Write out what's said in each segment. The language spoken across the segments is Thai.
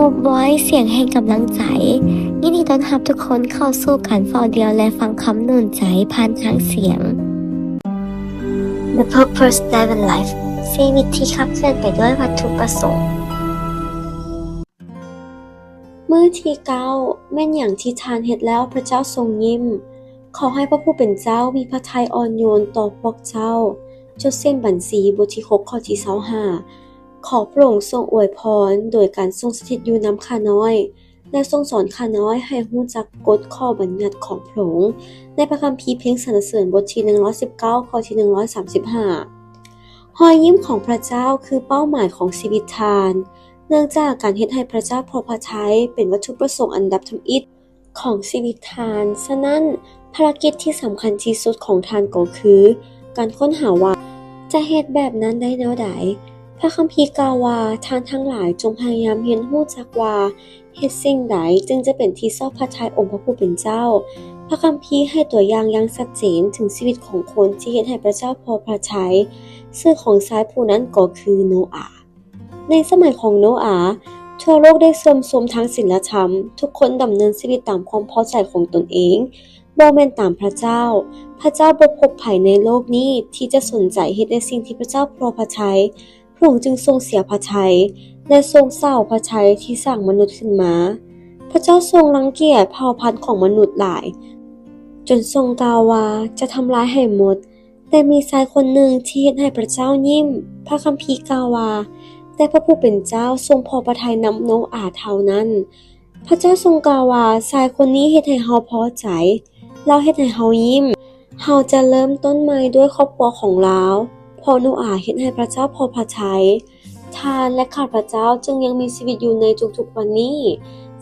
Hope Voice เสียงแห่งกำลังใจยินดีต้อนรับทุกคนเข้าสู่การเฝ้าเดียวและฟังคำหนุนใจผ่านทางเสียง The Purpose Driven Life ชีวิตที่ขับเคลื่อนไปด้วยวัตถุประสงค์มื้อที่9แม่นหยังที่ทานเฮ็ดแล้วพระเจ้าทรงยิ้มขอให้พระผู้เป็นเจ้ามีพระทัยอ่อนโยนต่อพวกเจ้าจดเส้นบัญชีบทที่6ข้อที่25ขอพระองค์ทรงอวยพรโดยการทรงสถิตอยู่นำข้าน้อยและทรงสอนข้าน้อยให้รู้จักกฎข้อบัญญัติของพระองค์ในพระคัมภีร์เพลงสรรเสริญบทที่119ข้อที่135รอยยิ้มของพระเจ้าคือเป้าหมายของชีวิตทานเนื่องจากการเฮ็ดให้พระเจ้าพอพระทัยเป็นวัตถุประสงค์อันดับทำอิฐของชีวิตทานฉะนั้นภารกิจที่สำคัญที่สุดของทานก็คือการค้นหาว่าจะเฮ็ดแบบนั้นได้แนวใดพระคัมภีร์กล่าวว่าท่านทั้งหลายจงพยายามเรียนรู้จักว่าเฮ็ดสิ่งใดจึงจะเป็นที่ชอบพระทัยองค์พระผู้เป็นเจ้าพระคัมภีร์ให้ตัวอย่างอย่างชัดเจนถึงชีวิตของคนที่เฮ็ดให้พระเจ้าพอพระทัยชื่อของชายผู้นั้นก็คือโนอาห์ในสมัยของโนอาห์ทั่วโลกได้เสื่อมโทรมทางศีลธรรมทุกคนดำเนินชีวิตตามความพอใจของตนเองบ่แม่นตามพระเจ้าพระเจ้าบ่พบไผในโลกนี้ที่จะสนใจเฮ็ดในสิ่งที่พระเจ้าพอพระทัยพระองค์จึงทรงเสียพระทัยและทรงเศร้าพระทัยที่สร้างมนุษย์ขึ้นมาพระเจ้าทรงรังเกียจเผ่าพันธุ์ของมนุษย์หลายจนทรงกล่าวว่าจะทำลายให้หมดแต่มีชายคนหนึ่งที่เฮ็ดให้พระเจ้ายิ้มพระคัมภีร์กล่าวว่าแต่พระผู้เป็นเจ้าทรงพอพระทัยนำโนอาห์เท่านั้นพระเจ้าทรงกล่าวว่าชายคนนี้เฮ็ดให้เฮาพอใจเราเฮ็ดให้เฮายิ้มเฮาจะเริ่มต้นใหม่ด้วยครอบครัวของเราเพราะโนอาห์เฮ็ดให้พระเจ้าพอพระทัยทานและข้าพเจ้าจึงยังมีชีวิตอยู่ในทุกๆวันนี้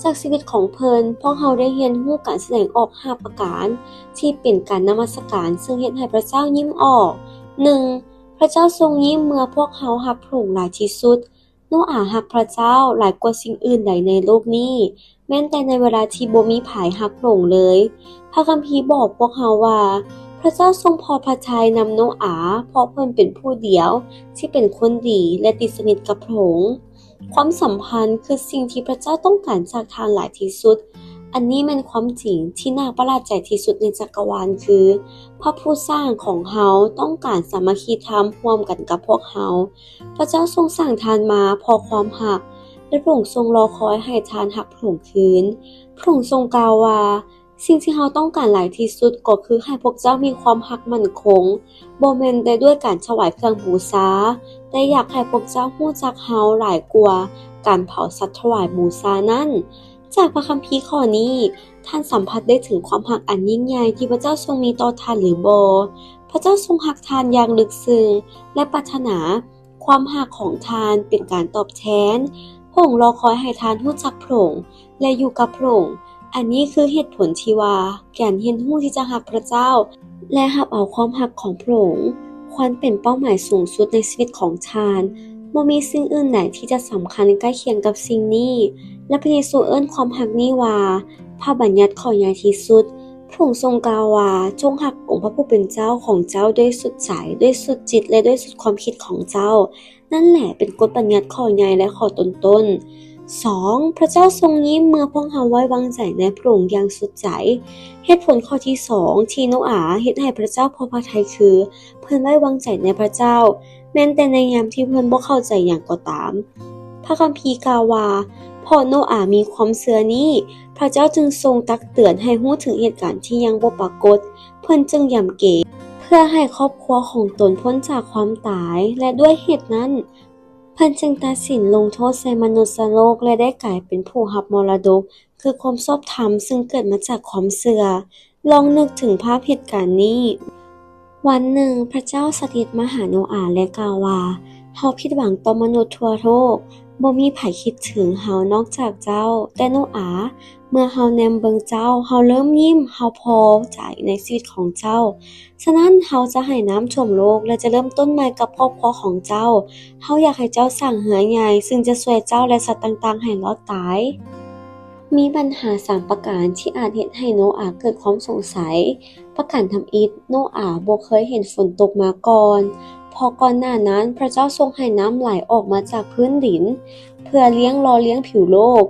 จากชีวิตของเพิ่นพวกเฮาได้เรียนรู้การแสดงออก5ประการที่เป็นการนมัสการซึ่งเฮ็ดให้พระเจ้ายิ้มออก 1. พระเจ้าทรงยิ้มเมื่อพวกเฮารักพระองค์หลายที่สุดโนอาห์รักพระเจ้าหลายกว่าสิ่งอื่นใดในโลกนี้แม้แต่ในเวลาที่บ่มีไผรักพระองค์เลยพระคัมภีร์บอกพวกเฮาว่าพระเจ้าทรงพอพระทัยนำโนอาห์เพราะเพิ่นเป็นผู้เดียวที่เป็นคนดีและติดสนิทกับพระองค์ความสัมพันธ์คือสิ่งที่พระเจ้าต้องการจากทานหลายที่สุดอันนี้เป็นความจริงที่น่าประหลาดใจที่สุดในจักรวาลคือพระผู้สร้างของเฮาต้องการสามัคคีธรรมร่วมกันกับพวกเฮาพระเจ้าทรงสร้างทานมาเพราะความรักและพระองค์ทรงรอคอยให้ทานรักพระองค์คืนพระองค์ทรงกล่าวว่าสิ่งที่เฮาต้องการหลายที่สุดก็คือให้พวกเจ้ามีความรักมั่นคงบ่แม่นแต่ด้วยการถวายเครื่องบูชาแต่อยากให้พวกเจ้ารู้จักเฮาหลายกว่าการเผาสัตว์ถวายบูชานั้นจากพระคัมภีร์ข้อนี้ท่านสัมผัสได้ถึงความรักอันยิ่งใหญ่ที่พระเจ้าทรงมีต่อท่านหรือบ่พระเจ้าทรงรักท่านอย่างลึกซึ้งและปรารถนาความรักของท่านเป็นการตอบแทนพระองค์รอคอยให้ท่านรู้จักพระองค์และอยู่กับพระองค์อันนี้คือเหตุผลที่ว่าการเรียนรู้ที่จะรักพระเจ้าและรับเอาความรักของพระองค์ควรเป็นเป้าหมายสูงสุดในชีวิตของท่านบ่มีสิ่งอื่นใดที่จะสำคัญใกล้เคียงกับสิ่งนี้และพระเยซูเอิ้นความรักนี้ว่าพระบัญญัติข้อใหญ่ที่สุดพระองค์ทรงกล่าวว่าจงรักองค์พระผู้เป็นเจ้าของเจ้าด้วยสุดใจด้วยสุดจิตและด้วยสุดความคิดของเจ้านั่นแหละเป็นกฎบัญญัติข้อใหญ่และข้อต้นๆ 2. พระเจ้าทรงยิ้มเมื่อพวกเฮาไว้วางใจในพระองค์อย่างสุดใจเหตุผลข้อที่2ที่โนอาห์เฮ็ดให้พระเจ้าพอพระทัยคือเพิ่นไว้วางใจในพระเจ้าแม้แต่ในยามที่เพิ่นบ่เข้าใจหยังก็ตามพระคัมภีร์กล่าวว่าพอโนอาห์มีความเชื่อนี้พระเจ้าจึงทรงตักเตือนให้รู้ถึงเหตุการณ์ที่ยังบ่ปรากฏเพิ่นจึงย้ำเกตเพื่อให้ครอบครัวของตนพ้นจากความตายและด้วยเหตุนั้นเพิ่นจึงตัดสินลงโทษใส่มนุษย์โลกและได้กลายเป็นผู้รับมรดกคือความชอบธรรมซึ่งเกิดมาจากความเชื่อลองนึกถึงภาพเหตุการณ์นี้วันหนึ่งพระเจ้าสถิตมาหาโนอาห์และกล่าวว่าเฮาผิดหวังต่อมนุษย์ทั่วโลกบ่มีไผคิดถึงเฮานอกจากเจ้าแต่โนอาห์เมื่อเฮาแนมเบิ่งเจ้าเฮาเริ่มยิ้มเฮาพอใจในชีวิตของเจ้าฉะนั้นเฮาจะให้น้ำท่วมโลกและจะเริ่มต้นใหม่กับครอบครัวของเจ้าเฮาอยากให้เจ้าสร้างเรือนใหญ่ซึ่งจะช่วยเจ้าและสัตว์ต่างๆให้รอดตายมีปัญหา3ประการที่อาจเฮ็ดให้โนอาห์เกิดความสงสัยประการทำอิฐโนอาห์บ่เคยเห็นฝนตกมาก่อน เพราะก่อนหน้านั้นพระเจ้าทรงให้น้ำไหลออกมาจากพื้นดินเพื่อเลี้ยงผิวโลก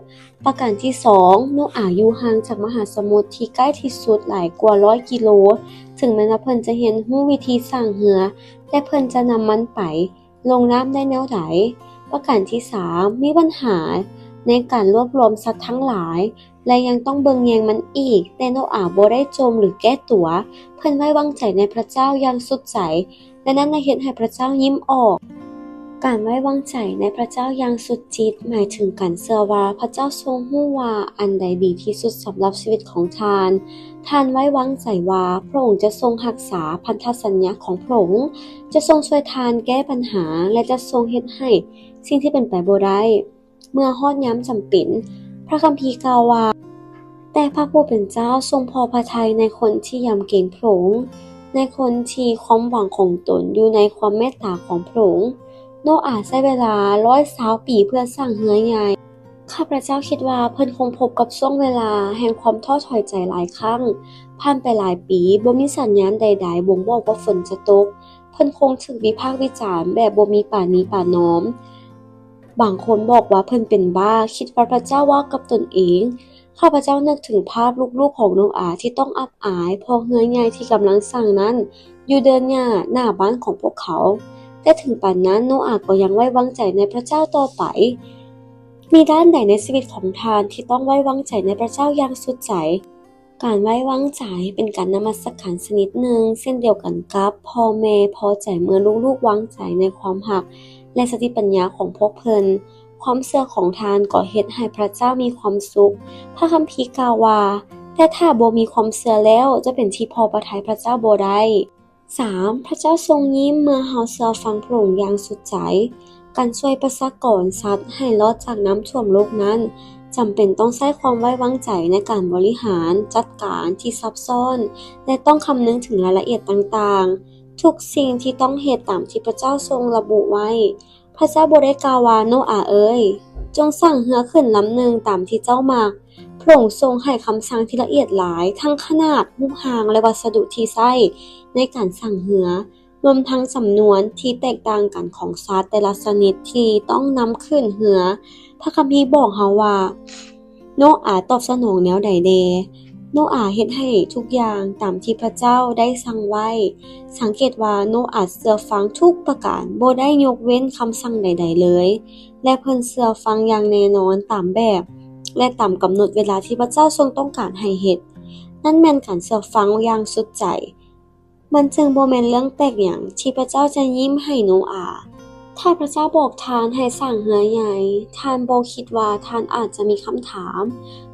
ประการที่2โนอาห์อยู่ห่างจากมหาสมุทรที่ใกล้ที่สุดหลายกว่า100กิโลถึงแม้ว่าเพิ่นจะเห็นรู้วิธีสร้างเรือแต่เพิ่นจะนำมันไปลงน้ำได้แนวใดประการที่3มีปัญหาในการรวบรวมสัตว์ทั้งหลายและยังต้องเบิ่งแยงมันอีกแต่โนอาห์บ่ได้จมหรือแก้ตัวเพิ่นไว้วางใจในพระเจ้าอย่างสุดใจและนั้นได้เฮ็ดให้พระเจ้ายิ้มออกการไว้วางใจในพระเจ้าอย่างสุดจิตหมายถึงการเชื่อว่าพระเจ้าทรงรู้ว่าอันใดดีที่สุดสำหรับชีวิตของท่านไว้วางใจว่าพระองค์จะทรงรักษาพันธสัญญาของพระองค์จะทรงช่วยท่านแก้ปัญหาและจะทรงเฮ็ดให้สิ่งที่เป็นไปบ่ได้เมื่อฮอดยามจำเป็นพระคัมภีร์กล่าวว่าแต่พระผู้เป็นเจ้าทรงพอพระทัยในคนที่ยำเกรงพระองค์ในคนที่ความหวังของตนอยู่ในความเมตตาของพระองค์โนอาห์ใช้เวลา120ปีเพื่อสร้างเรือนใหญ่ข้าพเจ้าคิดว่าเพิ่นคงพบกับช่วงเวลาแห่งความท้อถอยใจหลายครั้งผ่านไปหลายปีบ่มีสัญญาณใดๆบ่งบอกว่าฝนจะตกเพิ่นคงถูกวิพากษ์วิจารณ์แบบบ่มีป่านี้ป่าน้อมบางคนบอกว่าเพิ่นเป็นบ้าคิดว่าพระเจ้าว่ากับตนเองข้าพเจ้านึกถึงภาพลูกๆของโนอาห์ที่ต้องอับอายเพราะเรือนใหญ่ที่กำลังสร้างนั้นอยู่เดินหน้าบ้านของพวกเขาแต่ถึงปานนั้นโนอาห์ก็ยังไว้วางใจในพระเจ้าต่อไปมีด้านใดในชีวิตของท่านที่ต้องไว้วางใจในพระเจ้าอย่างสุดใจการไว้วางใจเป็นการนมัสการชนิดหนึ่งเช่นเดียวกันกับพ่อแม่พอใจเมื่อลูกๆวางใจในความรักและสติปัญญาของพวกเพิ่นความเชื่อของท่านก็เฮ็ดให้พระเจ้ามีความสุขพระคัมภีร์กล่าวว่าแต่ถ้าบ่มีความเชื่อแล้วจะเป็นที่พอพระทัยพระเจ้าบ่ได้3. พระเจ้าทรงยิ้มเมื่อเฮาเชื่อฟังพระองค์อย่างสุดใจการช่วยประชากรสัตว์ให้รอดจากน้ำท่วมโลกนั้นจำเป็นต้องใช้ความไว้วางใจในการบริหารจัดการที่ซับซ้อนและต้องคำนึงถึงรายละเอียดต่างๆทุกสิ่งที่ต้องเฮ็ดตามที่พระเจ้าทรงระบุไว้พระเจ้าบ่ได้กล่าวว่าโนอาห์เอ้ยจงสร้างเรือขึ้นลำหนึ่งตามที่เจ้ามักพระองค์ทรงให้คำสั่งที่ละเอียดหลายทั้งขนาดรูปร่างและวัสดุที่ใช้ในการสร้างเรือรวมทั้งจำนวนที่แตกต่างกันของสัตว์แต่ละชนิดที่ต้องนำขึ้นเรือพระคัมภีร์บอกเฮาว่าโนอาห์ตอบสนองแนวใดแน่โนอาห์เฮ็ดให้ทุกอย่างตามที่พระเจ้าได้สั่งไว้สังเกตว่าโนอาห์เชื่อฟังทุกประการบ่ได้ยกเว้นคำสั่งใดๆเลยและเพิ่นเชื่อฟังอย่างแน่นอนตามแบบและตามกำหนดเวลาที่พระเจ้าทรงต้องการให้เฮ็ดนั่นแม่นการเชื่อฟังอย่างสุดใจมันจึงบ่แม่นเรื่องแปลกหยังที่พระเจ้าจะยิ้มให้โนอาห์ถ้าพระเจ้าบอกท่านให้สร้างเรือใหญ่ท่านบ่คิดว่าท่านอาจจะมีคำถาม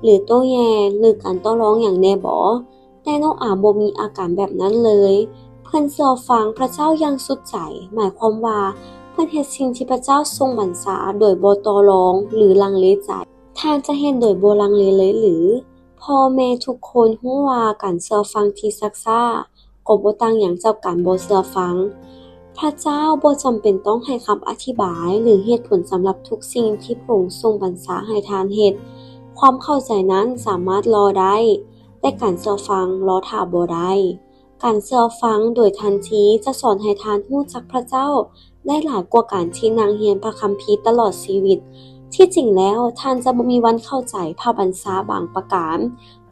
หรือโต้แย้งหรือการต่อรองอย่างแน่บ่แต่โนอาห์บ่มีอาการแบบนั้นเลยเพิ่นเชื่อฟังพระเจ้าอย่างสุดใจหมายความว่าเพิ่นเฮ็ดสิ่งที่พระเจ้าทรงบัญชาโดยบ่ต่อรองหรือลังเลใจท่านจะเฮ็ดโดยบ่ลังเลเลยหรือพ่อแม่ทุกคนรู้ว่าการเชื่อฟังที่ซักซ่าก็บ่ต่างหยังจากการบ่เชื่อฟังพระเจ้าบ่จำเป็นต้องให้คำอธิบายหรือเหตุผลสำหรับทุกสิ่งที่พระองค์ทรงบัญชาให้ท่านเฮ็ดความเข้าใจนั้นสามารถรอได้แต่การเชื่อฟังรอท่าบ่ได้การเชื่อฟังโดยทันทีจะสอนให้ท่านรู้จักพระเจ้าได้หลายกว่าการที่นั่งเรียนพระคัมภีร์ตลอดชีวิตที่จริงแล้วท่านจะบ่มีวันเข้าใจพระบัญชาบางประการ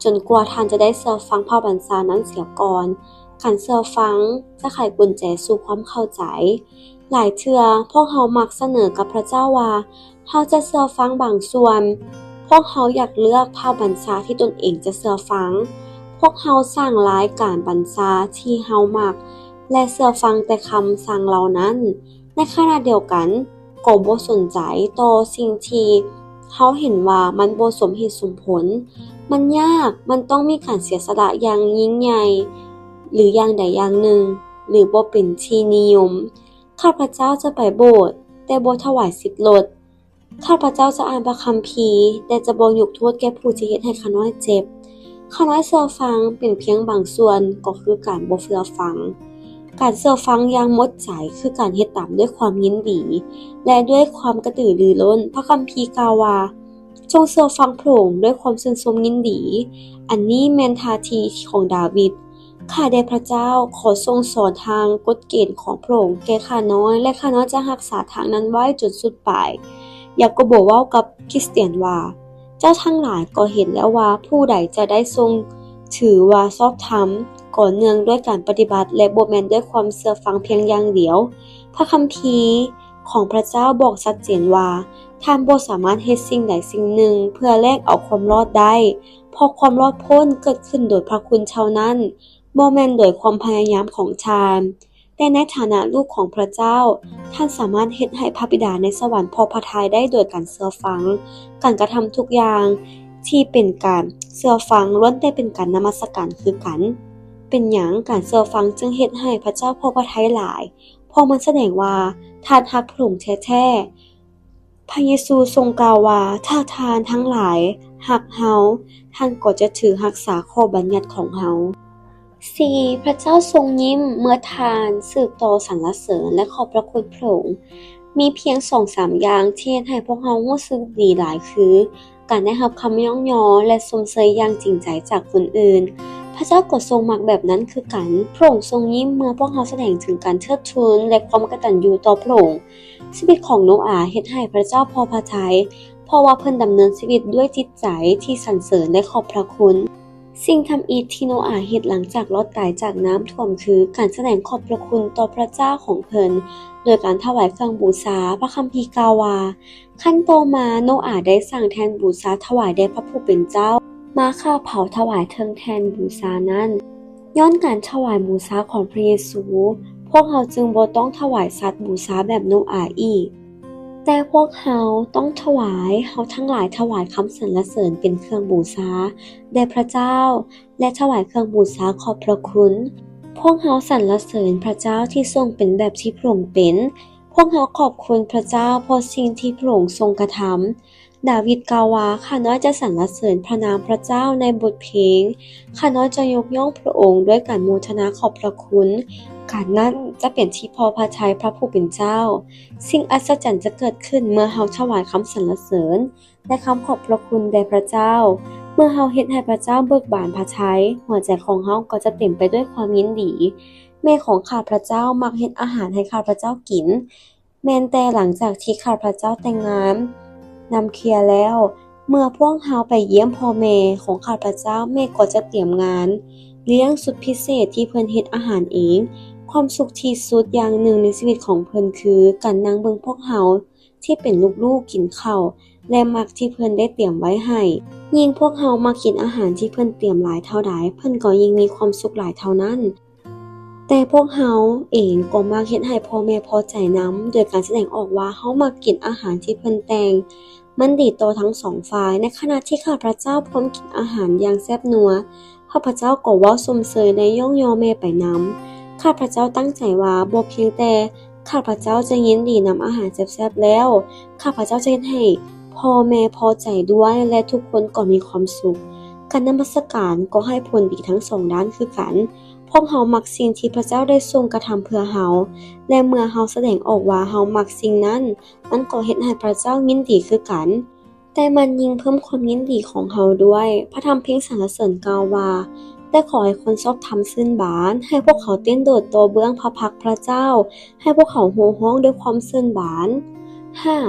จนกว่าท่านจะได้เชื่อฟังพระบัญชานั้นเสียก่อนการเชื่อฟังจะไขกุญแจสู่ความเข้าใจหลายเทื่อพวกเรามักเสนอกับพระเจ้าว่าเฮาจะเชื่อฟังบางส่วนพวกเราอยากเลือกพระบัญชาที่ตนเองจะเชื่อฟังพวกเราสร้างรายการบัญชาที่เฮามักและเชื่อฟังแต่คำสั่งเหล่านั้นในขณะเดียวกันก็บ่สนใจต่อสิ่งที่เฮาเห็นว่ามันบ่สมเหตุสมผลมันยากมันต้องมีการเสียสละอย่างยิ่งใหญ่หรืออย่างใดอย่างหนึ่งหรือบ่เป็นที่นิยมข้าพเจ้าจะไปโบสถ์แต่บ่ถวาย10 ลดข้าพเจ้าจะอ่านพระคัมภีร์แต่จะบ่ยกโทษแก่ผู้ที่เฮ็ดให้ข้าน้อยเจ็บข้าน้อยเชื่อฟังเป็นเพียงบางส่วนก็คือการบ่เชื่อฟังการเชื่อฟังอย่างหมดใจคือการเฮ็ดตามด้วยความยินดีและด้วยความกระตือรือร้นพระคัมภีร์กล่าวว่าจงเชื่อฟังพระองค์ด้วยความชื่นชมยินดีอันนี้แม่นท่าทีของดาวิด ข้าแต่พระเจ้าขอทรงสอนทางกฎเกณฑ์ของพระองค์แก่ข้าน้อยและข้าน้อยจะรักษาทางนั้นไว้จนสุดปลายยากอบเว้ากับคริสเตียนว่าเจ้าทั้งหลายก็เห็นแล้วว่าผู้ใดจะได้ทรงถือว่าชอบธรรมก่อเนื่องด้วยการปฏิบัติและบ่แม่นด้วยความเชื่อฟังเพียงอย่างเดียวพระคัมภีร์ของพระเจ้าบอกชัดเจนว่าท่านบ่สามารถเฮ็ดสิ่งใดสิ่งหนึ่งเพื่อแลกเอาความรอดได้เพราะความรอดพ้นเกิดขึ้นโดยพระคุณเท่านั้นบ่แม่นโดยความพยายามของท่านแต่ในฐานะลูกของพระเจ้าท่านสามารถเฮ็ดให้พระบิดาในสวรรค์พอพระทัยได้โดยการเชื่อฟังการกระทำทุกอย่างที่เป็นการเชื่อฟังล้วนแต่เป็นการนมัสการคือกันเป็นหยังการเชื่อฟังจึงเฮ็ดให้พระเจ้าพอพระทัยหลายเพราะมันแสดงว่าท่านรักพระองค์แท้ๆพระเยซูทรงกล่าวว่าถ้าท่านทั้งหลายรักเฮาท่านก็จะถือรักษาข้อบัญญัติของเฮา4. พระเจ้าทรงยิ้มเมื่อทานสืบต่อสรรเสริญและขอบพระคุณพระองค์มีเพียง 2-3 อย่างที่เฮ็ดให้พวกเรารู้สึกดีหลายคือการได้รับคำย่องยอและชมเชยอย่างจริงใจจากคนอื่นพระเจ้าก็ทรงมักแบบนั้นคือกันพระองค์ทรงยิ้มเมื่อพวกเราแสดงถึงการเทิดทูนและความกตัญญูต่อพระองค์ชีวิตของโนอาห์เฮ็ดให้พระเจ้าพอพระทัยเพราะว่าเพิ่นดำเนินชีวิตด้วยจิตใจที่สรรเสริญและขอบพระคุณสิ่งทำอิฐที่โนอาห์เฮ็ดหลังจากรอดตายจากน้ำท่วมคือการแสดงขอบพระคุณต่อพระเจ้าของเพิ่นโดยการถวายเครื่องบูชาพระคัมภีร์กล่าวว่าขั้นต่อมาโนอาห์ได้สร้างแทนบูชาถวายแด่พระผู้เป็นเจ้ามาฆ่าเผาถวายเทิงแทนบูชานั้นย้อนการถวายบูชาของพระเยซูพวกเราจึงบ่ต้องถวายสัตว์บูชาแบบโนอาห์อีกแต่พวกเราต้องถวายเฮาทั้งหลายถวายคำสรรเสริญเป็นเครื่องบูชาแด่พระเจ้าและถวายเครื่องบูชาขอบพระคุณพวกเราสรรเสริญพระเจ้าที่ทรงเป็นแบบที่พระองค์เป็นพวกเราขอบคุณพระเจ้าเพราะสิ่งที่พระองค์ทรงกระทำดาวิดกล่าวว่าข้าน้อยจะสรรเสริญพระนามพระเจ้าในบทเพลงข้าน้อยจะยกย่องพระองค์ด้วยการโมทนาขอบพระคุณการนั้นจะเป็นที่พอพระทัยพระผู้เป็นเจ้าสิ่งอัศจรรย์จะเกิดขึ้นเมื่อเฮาถวายคำสรรเสริญและคำขอบพระคุณแด่พระเจ้าเมื่อเฮาเฮ็ดให้พระเจ้าเบิกบานพระทัยหัวใจของเฮาก็จะเต็มไปด้วยความยินดีแม่ของข้าพระเจ้ามักเฮ็ดอาหารให้ข้าพระเจ้ากินแม้นแต่หลังจากที่ข้าพระเจ้าแต่งงานนำเคลียร์แล้วเมื่อพวกเฮาไปเยี่ยมพ่อแม่ของข้าพระเจ้าแม่ก็จะเตรียมงานเลี้ยงสุดพิเศษที่เพิ่นเฮ็ดอาหารเองความสุขที่สุดอย่างหนึ่งในชีวิตของเพิ่นคือการนั่งเบิ่งพวกเฮาที่เป็นลูกๆกินข้าวและมักที่เพิ่นได้เตรียมไว้ให้ยิ่งพวกเฮามากินอาหารที่เพิ่นเตรียมหลายเท่าใดเพิ่นก็ยิ่งมีความสุขหลายเท่านั้นแต่พวกเฮาเองก็มักเฮ็ดให้พ่อแม่พอใจนำโดยการแสดงออกว่าเฮามักกินอาหารที่เพิ่นแต่งมันดีต่อทั้งสองฝ่ายในขณะที่ข้าพระเจ้าพร้อมกินอาหารอย่างแซ่บนัวข้าพระเจ้าก็เว้าชมเชยและย่องยอแม่ไปนำข้าพระเจ้าตั้งใจว่าบ่เพียงแต่ข้าพระเจ้าจะยินดีนำอาหารแซ่บๆแล้วข้าพระเจ้าจะเฮ็ดให้พ่อแม่พอใจด้วยและทุกคนก็มีความสุขการนมัสการก็ให้ผลดีทั้งสองด้านคือกันพวกเฮามักสิ่งที่พระเจ้าได้ทรงกระทำเพื่อเฮาและเมื่อเฮาแสดงออกว่าเฮามักสิ่งนั้นมันก็เฮ็ดให้พระเจ้ายินดีคือกันแต่มันยิ่งเพิ่มความยินดีของเฮาด้วยพระธรรมเพลงสรรเสริญกล่าวว่าแต่ขอให้คนชอบธรรมชื่นบานให้พวกเขาเต้นโดดต่อเบื้องพระพักตร์พระเจ้าให้พวกเขาโห่ร้องด้วยความชื่นบาน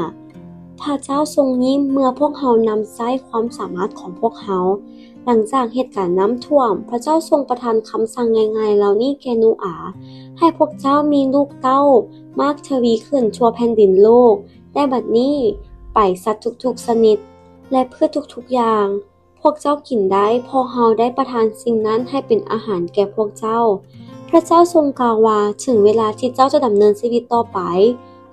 5. พระเจ้าทรงยิ้มเมื่อพวกเรานำใช้ความสามารถของพวกเราหลังจากเหตุการณ์น้ำท่วมพระเจ้าทรงประทานคำสั่งง่ายๆเหล่านี้แก่โนอาห์ให้พวกเจ้ามีลูกเต้ามากทวีขึ้นทั่วแผ่นดินโลกแต่บัดนี้ไปสัตว์ทุกๆชนิดและพืชทุกๆอย่างพวกเจ้ากินได้เพราะเราได้ประทานสิ่งนั้นให้เป็นอาหารแก่พวกเจ้าพระเจ้าทรงกล่าวว่าถึงเวลาที่เจ้าจะดำเนินชีวิตต่อไป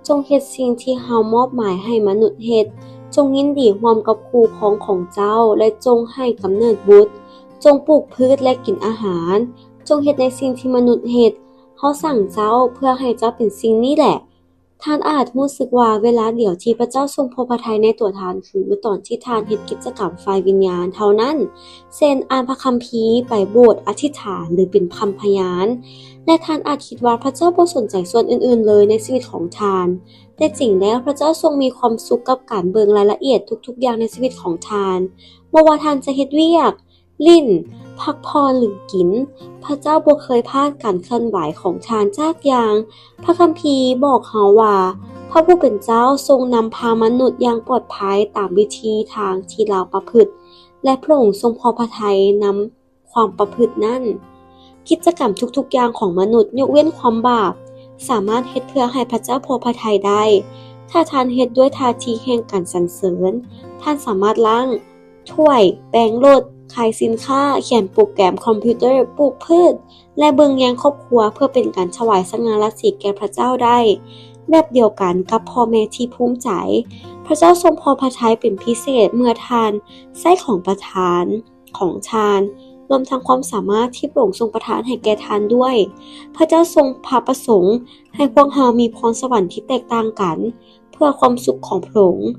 จงเฮ็ดสิ่งที่เฮามอบหมายให้มนุษย์เฮ็ดจงยินดีร่วมกับคู่ครองของเจ้าและจงให้กำเนิดบุตรจงปลูกพืชและกินอาหารจงเฮ็ดในสิ่งที่มนุษย์เฮ็ดเฮาสั่งเจ้าเพื่อให้เจ้าเป็นสิ่งนี้แหละท่านอาจรู้สึกว่าเวลาเดียวที่พระเจ้าทรงพอพระทัยในตัวท่านคือตอนที่ท่านเฮ็ดกิจกรรมฝ่ายวิญญาณเท่านั้นเช่นอ่านพระคัมภีร์ไปโบสถ์อธิษฐานหรือเป็นคำพยานและท่านอาจคิดว่าพระเจ้าบ่สนใจส่วนอื่นๆเลยในชีวิตของท่านแต่จริงแล้วพระเจ้าทรงมีความสุขกับการเบิ่งรายละเอียดทุกๆอย่างในชีวิตของท่านบ่ว่าท่านจะเฮ็ดเวียกลิ้น พักผ่อนหรือกิน พระเจ้าบ่เคยพลาดการเคลื่อนไหวของทานจากอย่าง พระคัมภีร์บอกเฮาว่าพระผู้เป็นเจ้าทรงนำพามนุษย์อย่างปลอดภัยตามวิธีทางที่เราประพฤติ และพระองค์ทรงพอพระทัยนำความประพฤตินั้น กิจกรรมทุกๆอย่างของมนุษย์ยกเว้นความบาป สามารถเฮ็ดเพื่อให้พระเจ้าพอพระทัยได้ ถ้าท่านเฮ็ดด้วยท่าทีแห่งการสรรเสริญ ท่านสามารถล้างถ้วย แปรงรถ ขายสินค้า เขียนโปรแกรมคอมพิวเตอร์ ปลูกพืช และเบิ่งแยงครอบครัวเพื่อเป็นการถวายสง่าราศีแก่พระเจ้าได้ แบบเดียวกันกับพ่อแม่ที่ภูมิใจ พระเจ้าทรงพอพระทัยเป็นพิเศษเมื่อทานใช้ของประทานของทานรวมทั้งความสามารถที่พระองค์ทรงประทานให้แก่ทานด้วย พระเจ้าทรงพระประสงค์ให้พวกเรามีพรสวรรค์ที่แตกต่างกัน เพื่อความสุขของพระองค์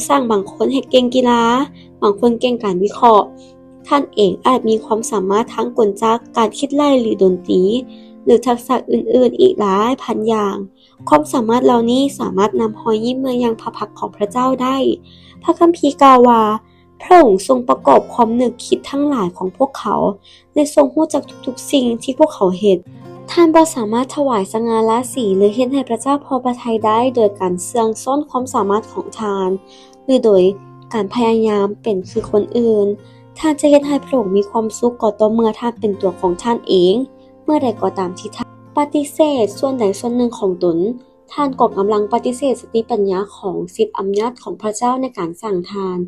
สร้างบางคนให้เก่งกีฬา บางคนเก่งการวิเคราะห์ ท่านเองอาจมีความสามารถทั้งกลจักการคิดไล่หรือดนตรี หรือทักษะอื่นๆอีกหลายพันอย่าง ความสามารถเหล่านี้สามารถนำรอยยิ้มมายังพระพักตร์ของพระเจ้าได้ พระคัมภีร์กล่าวว่าพระองค์ทรงประกอบความนึกคิดทั้งหลายของพวกเขาและทรงรู้จักทุกๆสิ่งที่พวกเขาเฮ็ด ท่านบ่สามารถถวายสง่าราศีหรือเฮ็ดให้พระเจ้าพอพระทัยได้โดยการเสื่องซ่อนความสามารถของท่าน หรือโดยการพยายามเป็นคือคนอื่น ท่านจะเฮ็ดให้พระองค์มีความสุขก็ต่อเมื่อท่านเป็นตัวของท่านเอง เมื่อใดก็ตามที่ท่านปฏิเสธส่วนใดส่วนหนึ่งของตน ท่านก็กำลังปฏิเสธสติปัญญาของสิทธิอำนาจของพระเจ้าในการสร้างทาน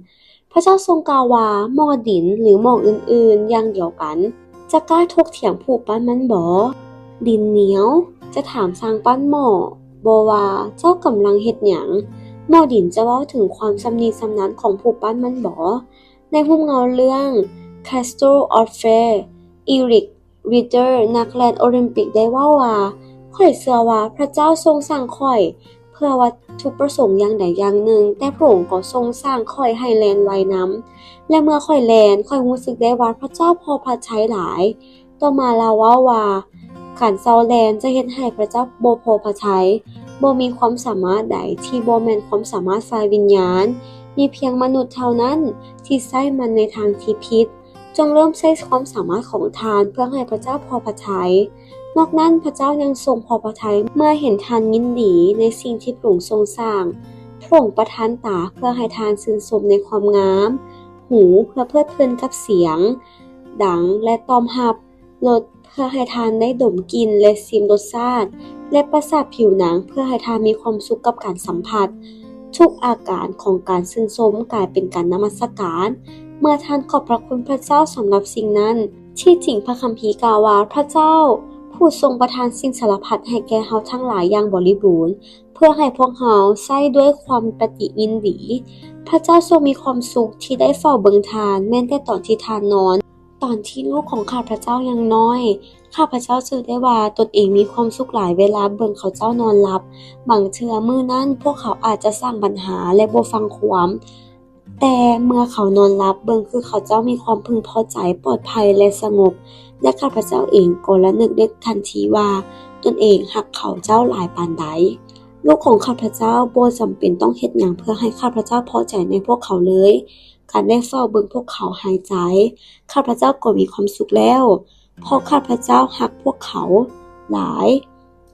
พระเจ้าทรงกล่าวว่าหม้อดินหรือหม้ออื่นๆอย่างเดียวกัน จะกล้าถกเถียงผู้ปั้นมันบ่ ดินเหนียวจะถามสร้างปั้นหม้อบ่ว่าเจ้ากำลังเฮ็ดหยัง หม้อดินจะเว้าถึงความสำนิสำนาญของผู้ปั้นมันบ่ ในหุ้มเงาเรื่อง Castle of Fear อีริก รีเดอร์ นักแล่นโอลิมปิกได้เว้าว่าข้อยเชื่อว่าพระเจ้าทรงสร้างข้อยเพื่อวัตถุประสงค์อย่างใดอย่างหนึ่ง แต่พระองค์ก็ทรงสร้างข้อยให้แล่นไวนำ และเมื่อข้อยแล่นข้อยรู้สึกได้ว่าพระเจ้าพอพระทัยหลาย ต่อมาลาเว้าว่าการเซาแลนจะเฮ็ดให้พระเจ้าบ่พอพระทัย บ่มีความสามารถใดที่บ่แม่นความสามารถฝ่ายวิญญาณ มีเพียงมนุษย์เท่านั้นที่ใช้มันในทางที่ผิด จงเริ่มใช้ความสามารถของทานเพื่อให้พระเจ้าพอพระทัย นอกนั้นพระเจ้ายังทรงพอพระทัยเมื่อเห็นทานยินดีในสิ่งที่พระองค์ทรงสร้าง พระองค์ประทานตาเพื่อให้ทานชื่นชมในความงาม หูเพื่อเพลิดเพลินกับเสียง ดังและตอมรับรสเพื่อให้ทานได้ดมกลิ่นและชิมรสชาติ และประสาทผิวหนังเพื่อให้ทานมีความสุขกับการสัมผัส ทุกอาการของการชื่นชมกลายเป็นการนมัสการ เมื่อท่านขอบพระคุณพระเจ้าสำหรับสิ่งนั้น ที่จริงพระคัมภีร์กล่าวว่าพระเจ้าผู้ทรงประทานสิ่งสารพัดให้แก่เฮาทั้งหลายอย่างบริบูรณ์ เพื่อให้พวกเฮาใช้ด้วยความปฏิยินดี พระเจ้าทรงมีความสุขที่ได้เฝ้าเบิ่งทานแม้แต่ตอนที่ทานนอน ตอนที่ลูกของข้าพระเจ้ายังน้อย ข้าพระเจ้ารู้ได้ว่าตนเองมีความสุขหลายเวลาเบิ่งเขาเจ้านอนหลับ บางเทื่อมื้อนั้นพวกเขาอาจจะสร้างปัญหาและบ่ฟังความ แต่เมื่อเขานอนหลับเบิ่งคือเขาเจ้ามีความพึงพอใจปลอดภัยและสงบ และข้าพเจ้าเองก็ระลึกได้ทันทีว่าตนเองรักเขาเจ้าหลายปานใด ลูกของข้าพเจ้าบ่จำเป็นต้องเฮ็ดหยังเพื่อให้ข้าพเจ้าพอใจในพวกเขาเลย การได้เฝ้าเบิ่งพวกเขาหายใจ ข้าพเจ้าก็มีความสุขแล้ว เพราะข้าพเจ้ารักพวกเขาหลาย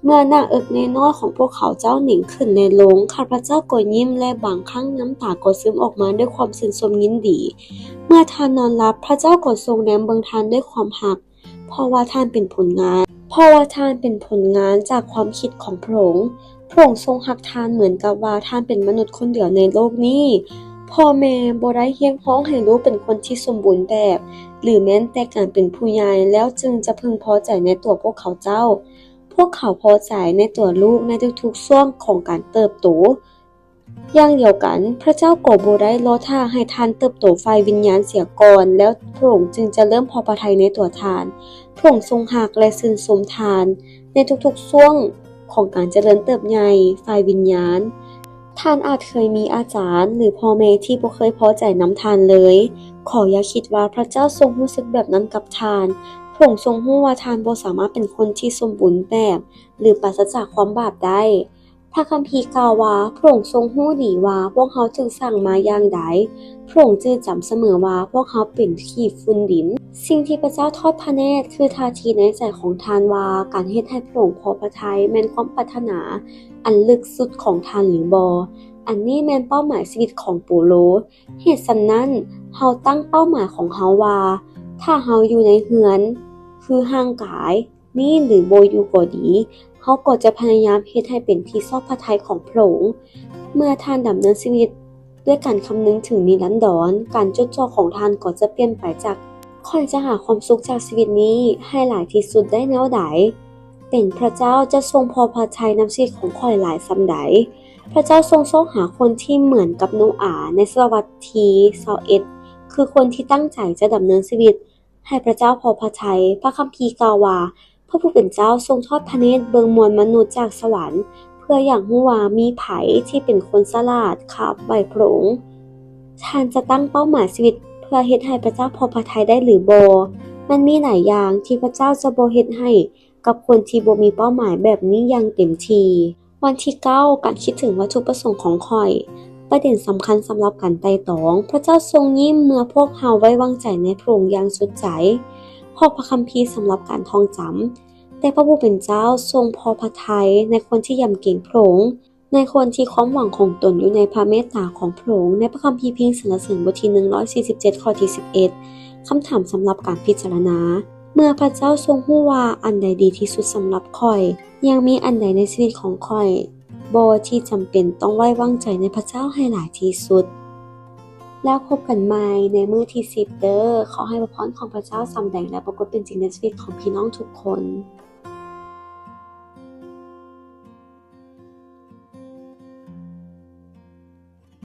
เมื่อหน้าอกน้อยๆของพวกเขาเจ้าหนิ่งขึ้นในโลง ข้าพเจ้าก็ยิ้มและบางครั้งน้ำตาก็ซึมออกมาด้วยความชื่นชมยินดี เมื่อท่านนอนหลับพระเจ้าก็ทรงแนมเบิ่งท่านด้วยความรัก เพราะว่าท่านเป็นผลงานจากความคิดของพระองค์ พระองค์ทรงรักท่านเหมือนกับว่าท่านเป็นมนุษย์คนเดียวในโลกนี้ พ่อแม่บ่ได้เรียกร้องให้ลูกเป็นคนที่สมบูรณ์แบบ หรือแม้แต่การเป็นผู้ใหญ่แล้วจึงจะพึงพอใจในตัวพวกเขาเจ้า พวกเขาพอใจในตัวลูกในทุกๆช่วงของการเติบโต อย่างเดียวกันพระเจ้าก็บ่ได้รอท่าให้ท่านเติบโตฝ่ายวิญญาณเสียก่อนแล้วพระองค์จึงจะเริ่มพอพระทัยในตัวท่าน พระองค์ทรงรักและชื่นชมท่านในทุกๆช่วงของการเจริญเติบใหญ่ฝ่ายวิญญาณ ท่านอาจเคยมีอาจารย์หรือพ่อแม่ที่บ่เคยพอใจนำท่านเลย ขออย่าคิดว่าพระเจ้าทรงรู้สึกแบบนั้นกับท่าน พระองค์ทรงรู้ว่าท่านบ่สามารถเป็นคนที่สมบูรณ์แบบหรือปราศจากความบาปได้ พ ระคัมภีร์กล่าวว่าพระองค์ทรงรู้ดีว่าพวกเขาถูกสร้างมาอย่างใดพระองค์จื้อจำเสมอว่าพวกเขาเป็นขี้ฝุ่นดินสิ่งที่พระเจ้าทอดพระเนตรคือท่าทีในใจของท่านว่าการเฮ็ดให้พระองค์พอพระทัยแม่นความปรารถนาอันลึกสุดของท่านหรือบ่อันนี้แม่นเป้าหมายชีวิตของโปโลเหตุฉะนั้นเฮาตั้งเป้าหมายของเฮาว่าถ้าเฮาอยู่ในเฮือนคือห่างกายนี่หรือบ่อยู่ก็ดีเฮาก็จะพยายามเฮ็ดให้เป็นที่ชอบพระทัยของพระองค์เมื่อท่านดำเนินชีวิตด้วยการคำนึงถึงนิรันดรการจดจ่อของท่านก็จะเปลี่ยนไปจากข้อยจะหาความสุขจากชีวิตนี้ให้หลายที่สุดได้แนวใดเป็นพระเจ้าจะทรงพอพระทัยนำชีวิตของข้อยหลายส่ำใดพระเจ้าทรงหาคนที่เหมือนกับโนอาห์ในศตวรรษที่21คือคนที่ตั้งใจจะดำเนินชีวิตให้พระเจ้าพอพระทัยพระคัมภีร์กล่าวว่าพระผู้เป็นเจ้าทรงทอดพระเนตรเบิ่งมวลมนุษย์จากสวรรค์เพื่ออยากรู้ว่ามีไผที่เป็นคนฉลาดขับไว้พระองค์ท่านจะตั้งเป้าหมายชีวิตเพื่อเฮ็ดให้พระเจ้าพอพระทัยได้หรือบ่มันมีหลายอย่างที่พระเจ้าจะบ่เฮ็ดให้กับคนที่บ่มีเป้าหมายแบบนี้อย่างเต็มที่วันที่9การคิดถึงวัตถุประสงค์ของข้อยประเด็นสำคัญสำหรับการไต่ตองพระเจ้าทรงยิ้มเมื่อพวกเฮาไว้วางใจในพระองค์อย่างสุดใจเพราะพระคัมภีร์สำหรับการท่องจำแต่พระผู้เป็นเจ้าทรงพอพระทัยในคนที่ยำเกรงพระองค์ในคนที่ความหวังของตนอยู่ในพระเมตตาของพระองค์ในพระคัมภีร์เพลงสรรเสริญบทที่147ข้อที่11คำถามสำหรับการพิจารณาเมื่อพระเจ้าทรงรู้ว่าอันใดดีที่สุดสำหรับข้อยยังมีอันใดในชีวิตของข้อยบ่ที่จำเป็นต้องไว้วางใจในพระเจ้าให้หลายที่สุดแล้วพบกันใหม่ในมื้อที่10เด้อขอให้พระพรของพระเจ้าสำแดงและปรากฏเป็นจริงในชีวิตของพี่น้องทุกคน